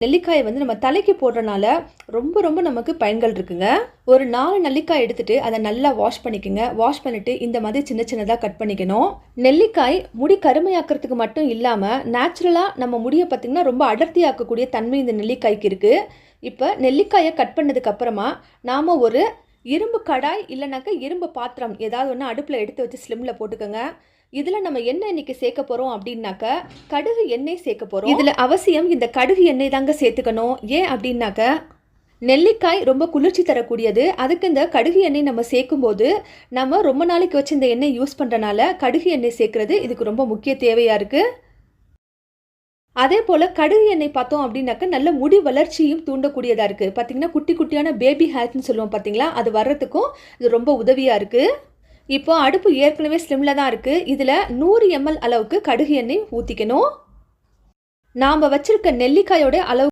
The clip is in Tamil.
நெல்லிக்காயை வந்து நம்ம தலைக்கு போடுறனால ரொம்ப ரொம்ப நமக்கு பயன்கள் இருக்குங்க. ஒரு 4 நெல்லிக்காய் எடுத்துட்டு அதை நல்லா வாஷ் பண்ணிக்கோங்க. வாஷ் பண்ணிட்டு இந்த மாதிரி சின்ன சின்னதாக கட் பண்ணிக்கணும். நெல்லிக்காய் முடி கருமையாக்கிறதுக்கு மட்டும் இல்லாமல் நேச்சுரலாக நம்ம முடியை பார்த்திங்கன்னா ரொம்ப அடர்த்தியாக்கக்கூடிய தன்மை இந்த நெல்லிக்காய்க்கு இருக்குது. இப்போ நெல்லிக்காயை கட் பண்ணதுக்கு அப்புறமா நாம் ஒரு இரும்பு கடாய் இல்லைனாக்கா இரும்பு பாத்திரம் ஏதாவது ஒன்று அடுப்பில் எடுத்து வச்சு ஸ்லிம்மில் போட்டுக்கோங்க. இதில் நம்ம என்ன இன்னைக்கு சேர்க்க போகிறோம் அப்படின்னாக்க கடுகு எண்ணெய் சேர்க்க போகிறோம். இதில் அவசியம் இந்த கடுகு எண்ணெய் தாங்க சேர்த்துக்கணும். ஏன் அப்படின்னாக்க நெல்லிக்காய் ரொம்ப குளிர்ச்சி தரக்கூடியது. அதுக்கு இந்த கடுகு எண்ணெய் நம்ம சேர்க்கும்போது நம்ம ரொம்ப நாளைக்கு வச்சு இந்த எண்ணெய் யூஸ் பண்ணுறனால கடுகு எண்ணெய் சேர்க்குறது இதுக்கு ரொம்ப முக்கிய தேவையாக இருக்குது. அதே போல் கடுகு எண்ணெய் பார்த்தோம் அப்படின்னாக்க நல்ல முடி வளர்ச்சியும் தூண்டக்கூடியதாக இருக்குது. பார்த்திங்கன்னா குட்டி குட்டியான பேபி ஹேர்ஸ்ன்னு சொல்லுவோம் பார்த்தீங்களா, அது வர்றதுக்கும் இது ரொம்ப உதவியாக இருக்குது. இப்போ அடுப்பு ஏற்கனவே ஸ்லிம்மில் தான் இருக்குது. இதில் 100 ml அளவுக்கு கடுகு எண்ணெய் ஊற்றிக்கணும். நாம் வச்சுருக்க நெல்லிக்காயோட அளவு